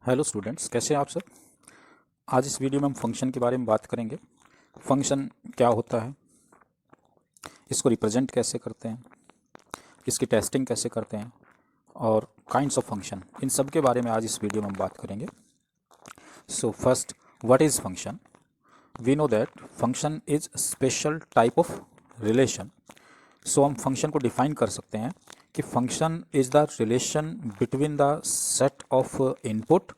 Hello students, कैसे हैं आप सब। आज इस वीडियो में हम फंक्शन के बारे में बात करेंगे। फंक्शन क्या होता है, इसको रिप्रेजेंट कैसे करते हैं, इसकी टेस्टिंग कैसे करते हैं और काइंड्स ऑफ फंक्शन, इन सब के बारे में आज इस वीडियो में हम बात करेंगे। So first, what is function. We know that function is special type of relation. So हम फंक्शन को डिफाइन कर सकते हैं कि function is the relation between the set of input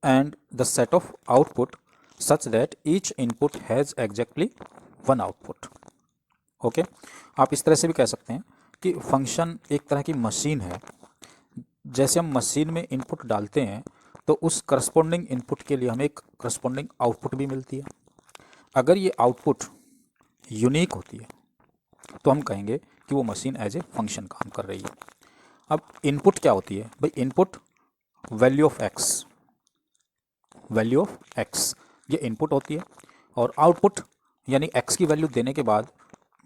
and the set of output such that each input has exactly one output. Okay आप इस तरह से भी कह सकते हैं कि फंक्शन एक तरह की मशीन है। जैसे हम मशीन में इनपुट डालते हैं तो उस करस्पॉन्डिंग इनपुट के लिए हमें एक करस्पॉन्डिंग आउटपुट भी मिलती है। अगर ये आउटपुट यूनिक होती है तो हम कहेंगे कि वो मशीन एज ए फंक्शन काम कर रही है। अब इनपुट क्या होती है भाई, input value of x, value of x ये इनपुट होती है, और आउटपुट यानी एक्स की वैल्यू देने के बाद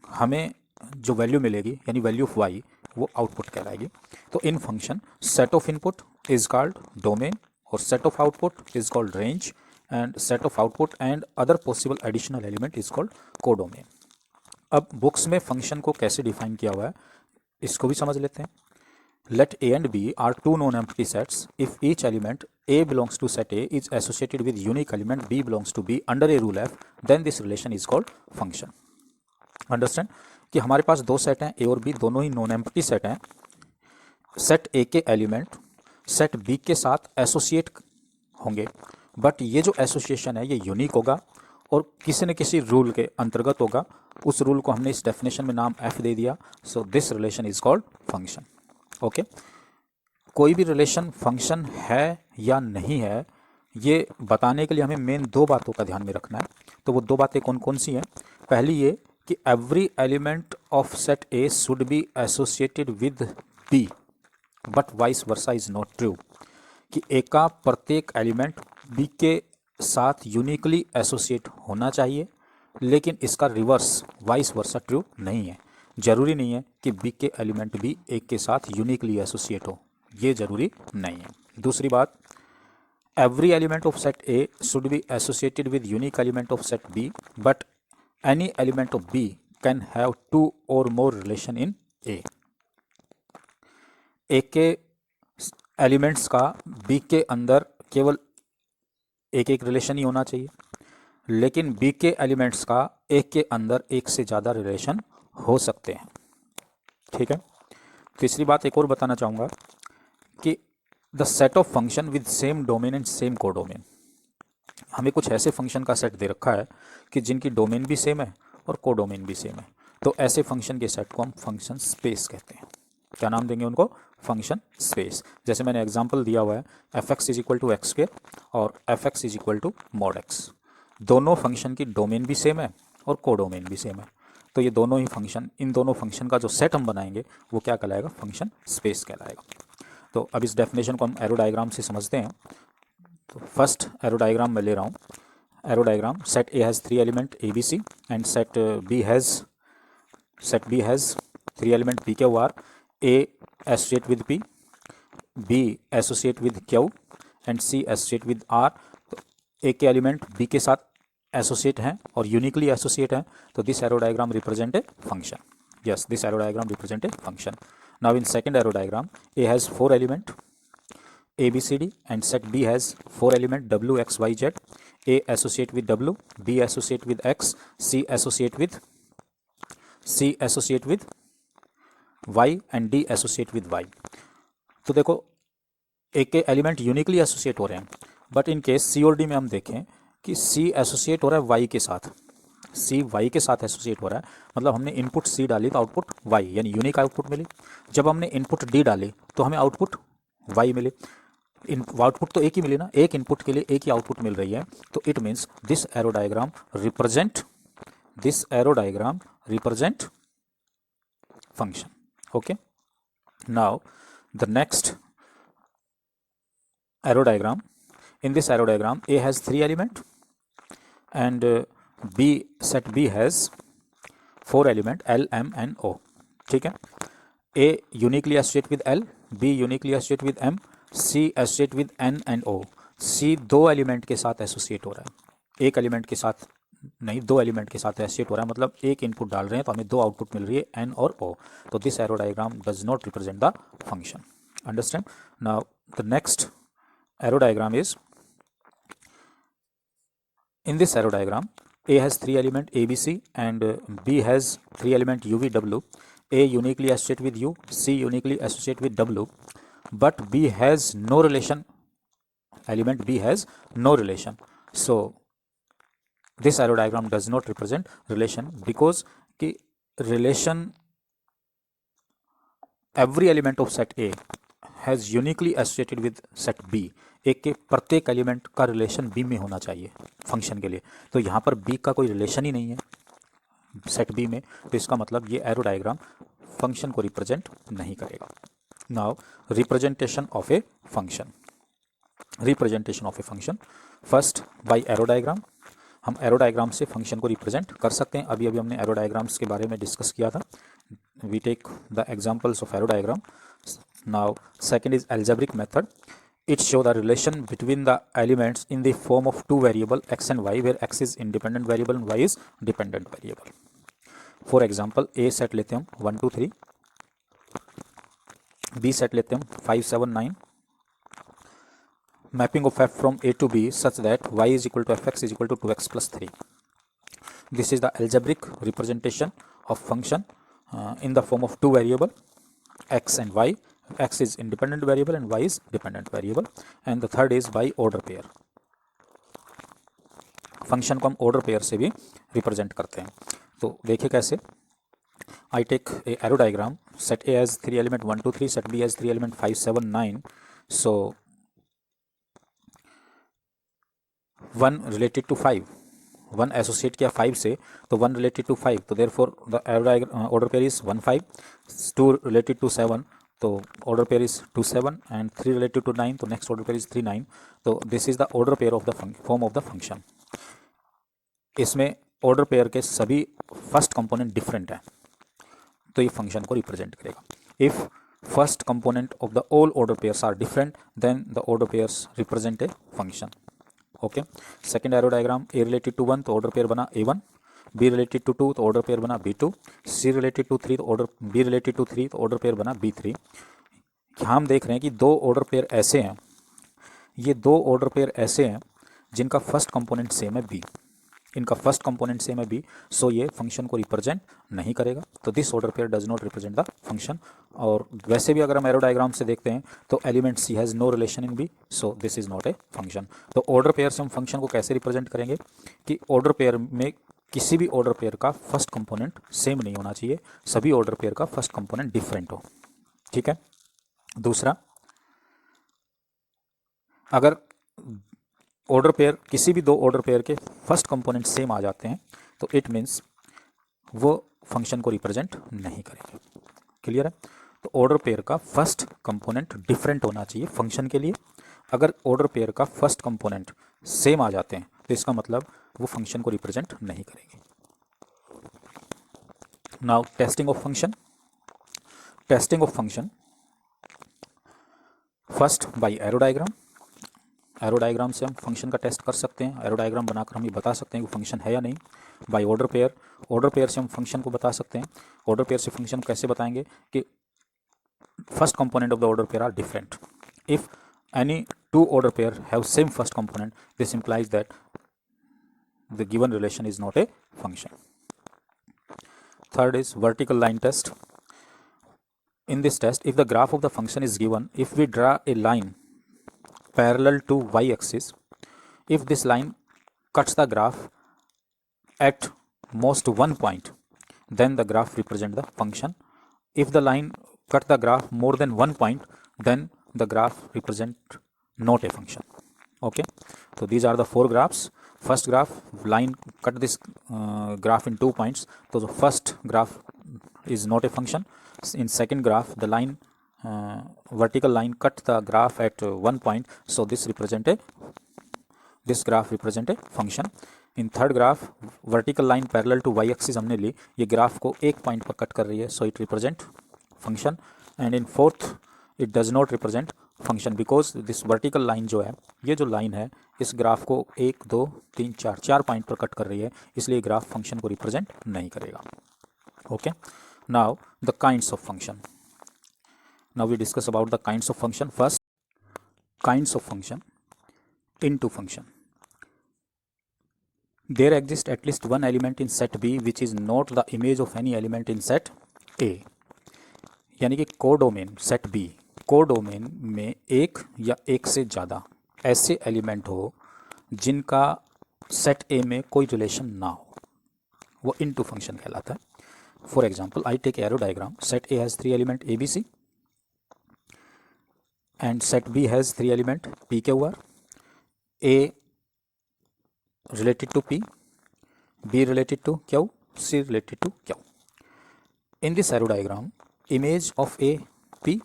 हमें जो वैल्यू मिलेगी यानी वैल्यू ऑफ वाई, वो आउटपुट कहलाएगी। तो in function set of input is called domain और set of output is called range and set of output and other possible additional element is called codomain. अब books में function को कैसे define किया हुआ है इसको भी समझ लेते हैं। Let A and B are two non-empty sets. If each element A belongs to set A is associated with unique element B belongs to B under a rule F, then this relation is called function. Understand कि हमारे पास दो set हैं, A और B दोनों ही non empty set हैं। Set A के element set B के साथ एसोसिएट होंगे, बट ये जो एसोसिएशन है ये यूनिक होगा और किसी न किसी रूल के अंतर्गत होगा। उस रूल को हमने इस डेफिनेशन में नाम F दे दिया। So this relation is called function. Okay कोई भी रिलेशन फंक्शन है या नहीं है ये बताने के लिए हमें मेन दो बातों का ध्यान में रखना है। तो वो दो बातें कौन कौन सी हैं। पहली ये कि every element of set A should be associated with B but vice versa is not true, कि ए का प्रत्येक एलिमेंट बी के साथ यूनिकली एसोसिएट होना चाहिए, लेकिन इसका रिवर्स वाइस वर्सा ट्रू नहीं है। जरूरी नहीं है कि बी के एलिमेंट भी ए के साथ यूनिकली एसोसिएट हो, ये जरूरी नहीं है। दूसरी बात, every element of set A should be associated with unique element of set B but any element of B can have two और मोर रिलेशन इन ए। ए के एलिमेंट्स का बी के अंदर केवल एक एक रिलेशन ही होना चाहिए, लेकिन बी के एलिमेंट्स का ए के अंदर एक से ज़्यादा रिलेशन हो सकते हैं। ठीक है। तीसरी बात एक और बताना चाहूँगा कि the set of function with same domain and same codomain. हमें कुछ ऐसे फंक्शन का सेट दे रखा है कि जिनकी डोमेन भी सेम है और कोडोमेन भी सेम है, तो ऐसे फंक्शन के सेट को हम फंक्शन स्पेस कहते हैं। क्या नाम देंगे उनको? Function space. जैसे मैंने एग्जांपल दिया हुआ है f x is equal to x square और f x is equal to mod x. दोनों फंक्शन की डोमेन भी सेम है और कोडोमेन भी सेम है, तो ये दोनों ही फंक्शन, इन दोनों फंक्शन का जो सेट हम बनाएंगे वो क्या कहलाएगा? फंक्शन स्पेस कहलाएगा। तो अब इस डेफिनेशन को हम एरो डायग्राम से समझते हैं। तो फर्स्ट एरो डायग्राम मैं ले रहा हूँ। Arrow diagram, set A has three element A B C and set B has three element P Q R. A associate with P, B associate with Q and C associate with R. तो A के element B के साथ associate हैं और uniquely associate हैं, तो this arrow diagram represent a function. Yes, this arrow diagram represent a function. Now in second arrow diagram, A has four element A, B, C, D and set B has four element W, X, Y, Z. A associate with W, B associate with X, C associate with Y and D associate with Y. तो देखो A के element uniquely associate हो रहे हैं, but in case C और D में हम देखें कि C एसोसिएट हो रहा है Y के साथ, सी वाई के साथ एसोसिएट हो रहा है। मतलब हमने इनपुट सी डाली तो आउटपुट वाई यानी यूनिक आउटपुट मिली। जब हमने इनपुट डी डाली तो हमें आउटपुट वाई मिले। आउटपुट तो एक ही मिली ना, एक इनपुट के लिए एक ही आउटपुट मिल रही है। तो it means this arrow diagram represent function. Okay, now the next arrow diagram. In this arrow diagram A has three element and B, set B has four element L, M and O. ठीक है। A uniquely associate with L, B uniquely associate with M, C associate with N and O, C दो element के साथ associate हो रहा है, एक element के साथ नहीं, दो एलिमेंट के साथ एसोसिएट हो रहा है, मतलब एक इनपुट डाल रहे हैं तो हमें दो आउटपुट मिल रही है N और O, तो this arrow diagram does not represent the function. Understand? Now the next arrow diagram is, in this arrow diagram, A has three element A, B, C and B has three element U, V, W. A uniquely associate with U, C uniquely associate with W, but B has no relation, element B has no relation. So this arrow diagram does not represent relation because ki relation, every element of set A has uniquely associated with set B. एक के प्रत्येक element का relation B में होना चाहिए function के लिए, तो यहाँ पर बी का कोई रिलेशन ही नहीं है सेट बी में, तो इसका मतलब ये एरो डायग्राम फंक्शन को रिप्रेजेंट नहीं करेगा। Now representation of a function, representation of a function first by arrow diagram. हम एरो डायग्राम से फंक्शन को रिप्रेजेंट कर सकते हैं, अभी हमने एरो डायग्राम्स के बारे में डिस्कस किया था। We take the examples of arrow diagram. Now second is algebraic method, it show the relation between the elements in the form of two variable x and y, where x is independent variable and y is dependent variable. For example, A set लेते हैं हम 1 2 3, B set लेते हैं हम 5 7 9, mapping of f from A to B such that y is equal to fx is equal to 2x plus 3. This is the algebraic representation of function in the form of two variable x and y. X is independent variable and y is dependent variable, and the third is by order pair. Function को हम order pair से भी represent करते हैं, तो देखिए कैसे। I take a arrow diagram, set A as 3 element 1 2 3, set B as 3 element 5 7 9. So 1 related to 5, 1 associate किया 5 से, तो 1 रिलेटेड टू 5, तो therefore the arrow diagram order pair is 1 5. 2 related to 7, तो order pair is 2 7, and 3 related to 9, तो next order pair is 3 9. तो this is the order pair of the form of the function. इसमें order pair के सभी first component different है, तो ये function को रिप्रेजेंट करेगा। If first component of the all order pairs are different, then the order pairs represent a function. Okay, second arrow diagram, A related to 1 तो order pair बना A1, B related to 2 तो order pair बना B2, C related to 3 तो order B related to 3 तो order pair बना B3। हम देख रहे हैं कि दो ऑर्डर पेयर ऐसे हैं, ये दो ऑर्डर पेयर ऐसे हैं जिनका फर्स्ट कंपोनेंट सेम है B, इनका फर्स्ट कंपोनेंट सेम है B, सो ये फंक्शन को रिप्रेजेंट नहीं करेगा, तो this order pair does not represent the function. और वैसे भी अगर हम एरो डायग्राम से देखते हैं तो element C has no relation in B, so this is not a function. तो ऑर्डर पेयर से हम फंक्शन को कैसे रिप्रेजेंट करेंगे कि ऑर्डर पेयर में किसी भी ऑर्डर पेयर का फर्स्ट कंपोनेंट सेम नहीं होना चाहिए, सभी ऑर्डर पेयर का फर्स्ट कंपोनेंट डिफरेंट हो। ठीक है। दूसरा, अगर ऑर्डर पेयर, किसी भी दो ऑर्डर पेयर के फर्स्ट कंपोनेंट सेम आ जाते हैं तो इट मीन्स वो फंक्शन को रिप्रेजेंट नहीं करेंगे। क्लियर है? तो ऑर्डर पेयर का फर्स्ट कंपोनेंट डिफरेंट होना चाहिए फंक्शन के लिए। अगर ऑर्डर पेयर का फर्स्ट कंपोनेंट सेम आ जाते हैं तो इसका मतलब वो फंक्शन को रिप्रेजेंट नहीं करेंगे। Now testing of function, testing of function first by arrow diagram. Arrow diagram से हम फंक्शन का टेस्ट कर सकते हैं, एरो डायग्राम बनाकर हम ये बता सकते हैं कि फंक्शन है या नहीं। By order pair, order pair से हम फंक्शन को बता सकते हैं। ऑर्डर पेयर से फंक्शन कैसे बताएंगे कि first component of the order pair are different. If any two order pair have same first component, this implies that the given relation is not a function. Third is vertical line test. In this test, if the graph of the function is given, if we draw a line parallel to y-axis, if this line cuts the graph at most one point, then the graph represents the function. If the line cut the graph more than one point, then the graph represents not a function. Okay, so these are the four graphs. First graph, line cut this graph in 2 points, so the first graph is not a function. In second graph, the line vertical line cut the graph at 1 point, so this graph represent a function. In third graph, vertical line parallel to y-axis हमने ली, ये graph को एक point पर cut कर रही है, so it represent function. And in fourth, it does not represent function because this vertical line जो है, ये जो लाइन है इस ग्राफ को 1 2 3 4 पॉइंट पर कट कर रही है, इसलिए ग्राफ फंक्शन को रिप्रेजेंट नहीं करेगा। Okay, now the kinds of function. Now we discuss about the kinds of function. First, kinds of function. Into function, there exists at least one element in set B which is not the image of any element in set A। यानी कि codomain set B, codomain में एक या एक से ज़्यादा ऐसे element हो जिनका सेट A में कोई रिलेशन ना हो, वो इनटू फंक्शन कहलाता है। For example, I take arrow diagram, set A has 3 element ABC and set B has 3 element PQR, A related to P, B related to Q, C related to Q. In this arrow diagram, image of A P,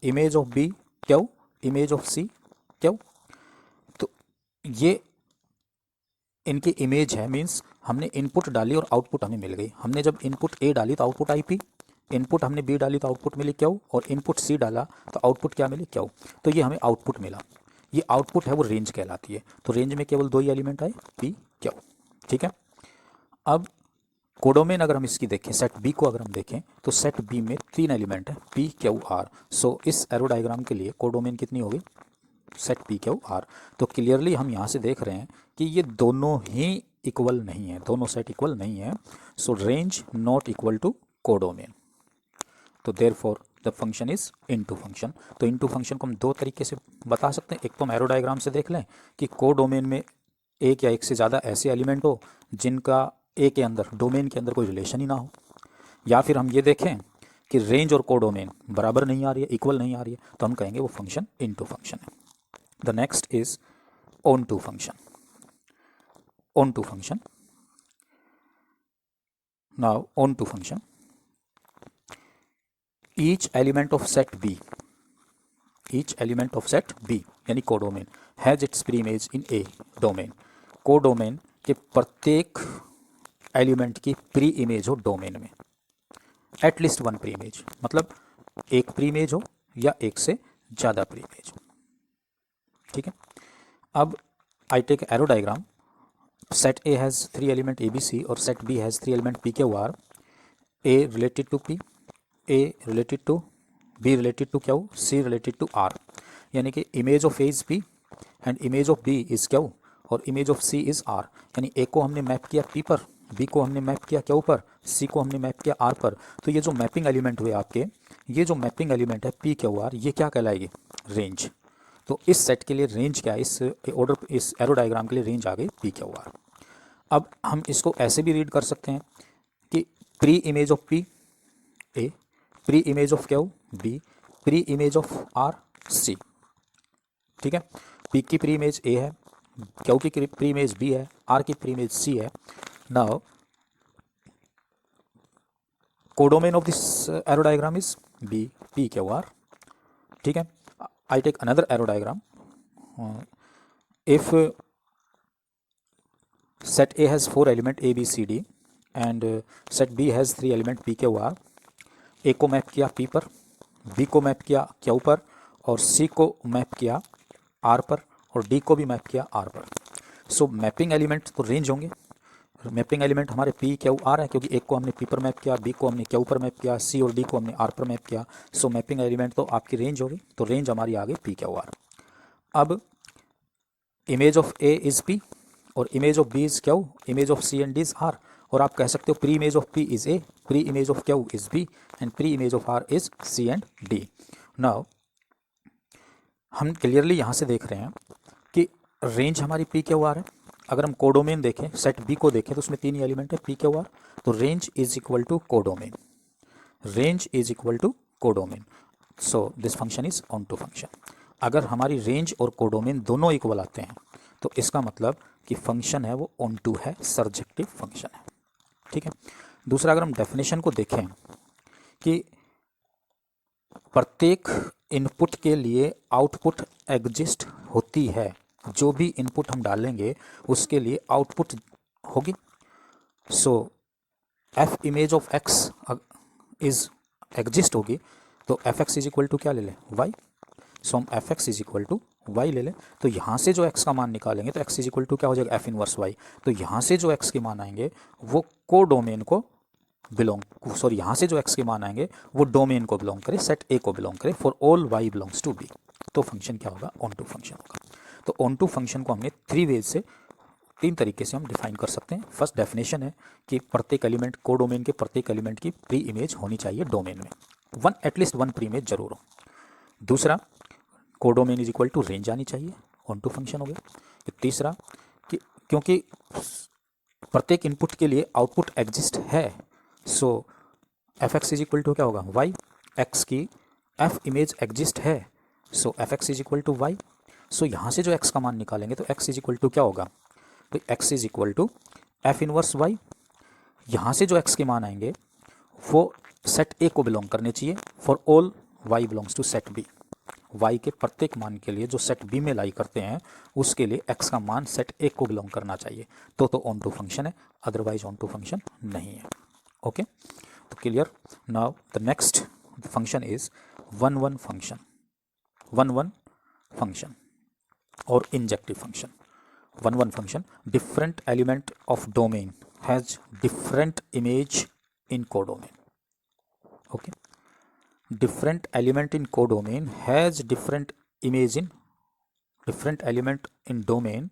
image of B Q, image of C Q. तो ये इनकी image है, means हमने input डाली और output हमें मिल गई। हमने जब इनपुट A डाली तो आउटपुट आई P, इनपुट हमने B डाली तो आउटपुट मिली Q, और इनपुट C डाला तो आउटपुट क्या मिली Q। तो ये हमें आउटपुट मिला, ये आउटपुट है वो रेंज कहलाती है। तो रेंज में केवल 2 ही एलिमेंट आए P Q, ठीक है। अब कोडोमेन अगर हम इसकी देखें, सेट B को अगर हम देखें तो सेट B में 3 एलिमेंट है P Q R। सो इस एरो डायग्राम के लिए कोडोमेन कितनी होगी, सेट P Q R। तो क्लियरली हम यहाँ से देख रहे हैं कि ये दोनों ही इक्वल नहीं है, दोनों सेट इक्वल नहीं है। So range not equal to codomain, तो therefore the function is into function. तो इनटू फंक्शन को हम 2 तरीके से बता सकते हैं। एक तो हम एरो डायग्राम से देख लें कि कोडोमेन में एक या एक से ज़्यादा ऐसे एलिमेंट हो जिनका ए के अंदर, डोमेन के अंदर कोई रिलेशन ही ना हो, या फिर हम ये देखें कि रेंज और कोडोमेन बराबर नहीं आ रही है, इक्वल नहीं आ रही है, तो हम कहेंगे वो फंक्शन इनटू फंक्शन है। The next is onto function. Onto function, now onto function, each element of set B, each element of set B यानी codomain has its pre image in A domain. Codomain के प्रत्येक element की pre image हो domain में, at least 1 pre image, मतलब एक pre image हो या एक से ज़्यादा प्री इमेज हो, ठीक है। अब I take arrow diagram, set A has 3 element ABC और set B has 3 element PQR, A related to P, A related to B related to Q, C related to R। यानी कि image of A is P and image of B is Q और image of C is R। यानी A को हमने map किया P पर, B को हमने मैप किया Q पर, C को हमने मैप किया R पर। तो ये जो मैपिंग एलिमेंट हुए आपके, ये जो मैपिंग एलिमेंट है P Q R, ये क्या कहलाएगी, रेंज। तो इस सेट के लिए रेंज क्या है, इस ऑर्डर, इस एरो डायग्राम के लिए रेंज आ गई P Q R। अब हम इसको ऐसे भी रीड कर सकते हैं कि preimage of P A, preimage of Q B, preimage of R C, ठीक है। P की प्री इमेज A है, Q की प्री इमेज B है, R की प्री इमेज C है। Now codomain of this arrow diagram is B P Q R, ठीक है। I take another arrow diagram, if set A has 4 element A B C D and set B has 3 element P Q R। A को map किया P पर, B को map किया Q पर, और C को मैप किया R पर, और D को भी मैप किया R पर। सो मैपिंग एलिमेंट तो रेंज होंगे। मैपिंग एलिमेंट हमारे P Q R है क्योंकि एक को हमने P पर मैप किया, B को हमने Q पर मैप किया, C और D को हमने R पर मैप किया। सो मैपिंग एलिमेंट तो आपकी रेंज होगी, तो रेंज हमारी आ गई P Q R। अब image of A is P और image of B is Q, image of C and D is R। और आप कह सकते हो pre image of P is A, preimage of Q is B and pre image of R is C and D। Now हम clearly यहाँ से देख रहे हैं कि रेंज हमारी P Q R है। अगर हम कोडोमेन देखें, सेट B को देखें तो उसमें 3 ही एलिमेंट है P Q R, तो range is equal to codomain, range is equal to codomain. So this function is onto function. अगर हमारी रेंज और कोडोमेन दोनों इक्वल आते हैं तो इसका मतलब कि फंक्शन है वो ऑन टू है, सर्जेक्टिव फंक्शन है, ठीक है। दूसरा, अगर हम डेफिनेशन को देखें कि प्रत्येक इनपुट के लिए आउटपुट एग्जिस्ट होती है, जो भी इनपुट हम डालेंगे उसके लिए आउटपुट होगी। So f image of x is exist होगी, तो f x is equal to क्या ले लें, वाई। सो हम f x is equal to y ले लें। तो यहाँ से जो x का मान निकालेंगे तो x इज इक्वल टू क्या हो जाएगा, एफ इनवर्स वाई। तो यहाँ से जो x के मान आएंगे वो को डोमेन को यहाँ से जो x के मान आएंगे वो डोमेन को बिलोंग करे, सेट ए को बिलोंग करे for all y belongs to b। तो फंक्शन क्या होगा, ऑन टू फंक्शन होगा। तो ऑन टू फंक्शन को हमने 3 वेज से, 3 तरीके से हम डिफाइन कर सकते हैं। फर्स्ट डेफिनेशन है कि प्रत्येक एलिमेंट, को डोमेन के प्रत्येक एलिमेंट की प्री इमेज होनी चाहिए डोमेन में, एटलीस्ट वन प्री इमेज जरूर हो। दूसरा, codomain is equal to range आनी चाहिए, ऑन टू फंक्शन हो गया। तीसरा कि क्योंकि प्रत्येक इनपुट के लिए आउटपुट एग्जिस्ट है, so f x is equal to क्या होगा, वाई। एक्स की एफ इमेज एग्जिस्ट है, so f x is equal to y. So यहाँ से जो एक्स का मान निकालेंगे तो एक्स इज इक्वल टू क्या होगा, तो x is equal to f inverse y. यहाँ से जो एक्स के मान आएंगे वो सेट ए को बिलोंग करने चाहिए for all y belongs to set B. Y के प्रत्येक मान के लिए जो सेट बी में लाई करते हैं उसके लिए एक्स का मान सेट ए को बिलोंग करना चाहिए, तो ऑन टू फंक्शन है, अदरवाइज ऑन टू फंक्शन नहीं है। ओके, तो clear. Now the next function is one one function, one one function और injective function. One one function, different element of domain has different image in codomain. Okay, different element in codomain has different image in different element in domain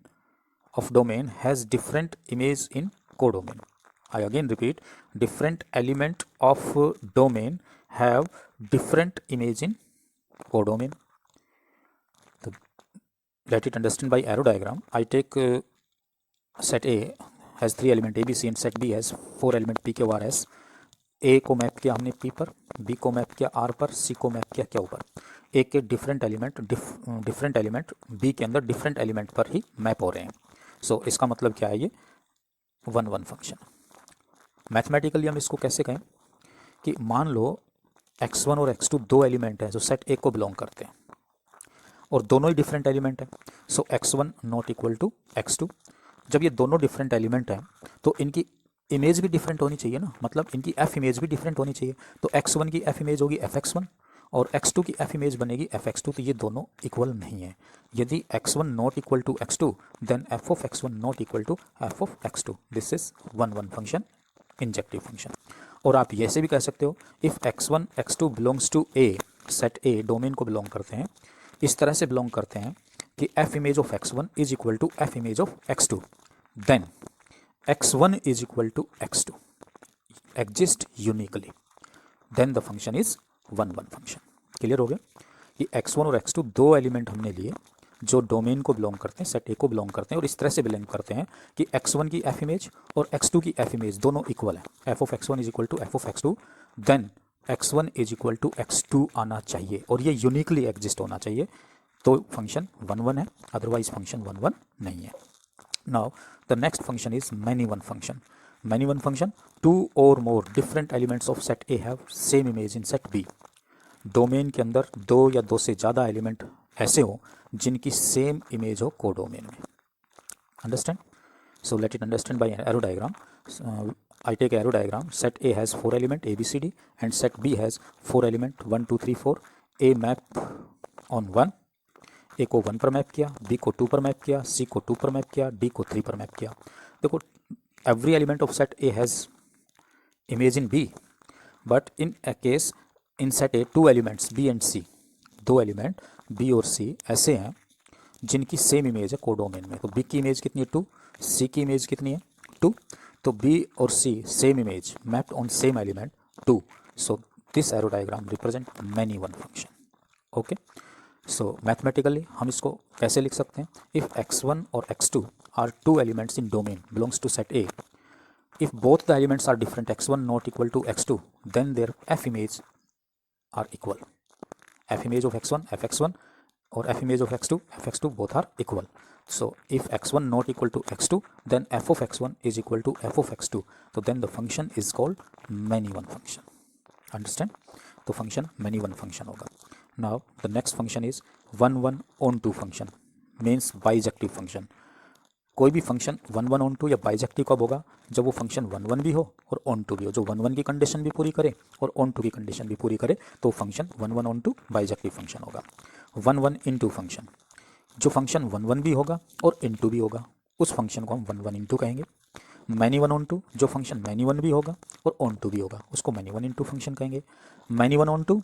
of domain has different image in codomain. I again repeat, different element of domain have different image in codomain. So let it understand by arrow diagram. I take set A has 3 element A, B, C and set B has 4 element P, Q, R, S. ए को map किया हमने P पर, B को map किया are पर, सी को map किया क्या ऊपर। ए के डिफरेंट एलिमेंट बी के अंदर डिफरेंट एलिमेंट पर ही मैप हो रहे हैं। सो इसका मतलब क्या है, ये वन वन फंक्शन। मैथमेटिकली हम इसको कैसे कहें कि मान लो x1 और x2 दो एलिमेंट हैं जो सेट ए को बिलोंग करते हैं और दोनों ही डिफरेंट एलिमेंट हैं। So x1 not equal to x2। जब ये दोनों डिफरेंट एलिमेंट हैं तो इनकी इमेज भी डिफरेंट होनी चाहिए ना, मतलब इनकी एफ इमेज भी डिफरेंट होनी चाहिए। तो x1 की एफ इमेज होगी fx1 और x2 की एफ इमेज बनेगी fx2। तो ये दोनों इक्वल नहीं है। यदि x1 not equal to x2 then f of x1 not equal to f of x2। This is one one function, injective function. और आप ऐसे भी कह सकते हो, if x1 x2 belongs to A, set A domain को belong करते हैं, इस तरह से बिलोंग करते हैं कि f image of x1 is equal to f image of x2, then x1 is equal to x2 exist uniquely, then the function is one one function. Clear हो गया कि x1 और x2 दो एलिमेंट हमने लिए जो डोमेन को belong करते हैं, सेट ए को बिलोंग करते हैं और इस तरह से बिलोंग करते हैं कि x1 की एफ इमेज और x2 की एफ इमेज दोनों इक्वल है। f of x1 is equal to f of x2, then x1 is equal to x2 आना चाहिए और ये यूनिकली एग्जिस्ट होना चाहिए, तो फंक्शन वन वन है, अदरवाइज फंक्शन वन वन नहीं है। Now the next function is many one function. Many one function, two or more different elements of set A have same image in set B. Domain के अंदर दो या दो से ज़्यादा एलिमेंट ऐसे हो जिनकी सेम इमेज हो कोडोमेन में। Understand? So let it understand by arrow diagram. I take arrow diagram. Set A has 4 element A, B, C, D and set B has 4 element 1, 2, 3, 4. A map on 1. ए को 1 पर map किया, B को 2 पर map किया, सी को 2 पर map किया, D को 3 पर मैप किया। देखो, every element of set A has image in B, but in a case in set A 2 elements B and C, दो एलिमेंट बी और सी ऐसे हैं जिनकी सेम इमेज है कोडोमेन में। तो बी की इमेज कितनी है 2, सी की इमेज कितनी है 2, तो बी और C same image mapped on same element 2। So this arrow diagram represent many one function. Okay, so mathematically हम इसको कैसे लिख सकते हैं, इफ x1 और x2 are two elements in domain belongs to set A, if both the elements are different x1 not equal to x2 then there f image are equal. f image of x1 fx1 और f image of x2 fx2 both are equal. So if x1 not equal to x2 then f of x1 is equal to f of x2, so then the function is called many one function. Understand? तो function many one function होगा. Now the next function is one one on two function, means bijective function. कोई भी function one one onto या bijective कब होगा, जब वो function one one भी हो और ऑन टू भी हो, जो वन वन की कंडीशन भी पूरी करे और ऑन टू की कंडीशन भी पूरी करे, तो function one one onto bijective function होगा. वन वन इंटू फंक्शन, जो फंक्शन वन वन भी होगा और इंटू भी होगा उस फंक्शन को हम वन वन इंटू कहेंगे। मैनी वन ऑन टू, जो फंक्शन मैनी वन भी होगा और ऑन टू भी होगा उसको मैनी वन इंटू फंक्शन कहेंगे। Many one onto,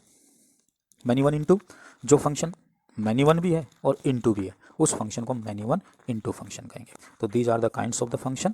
many one into, जो फंक्शन मैनी वन भी है और इंटू भी है उस फंक्शन को मैनी वन इंटू फंक्शन कहेंगे। तो these are the kinds of the function.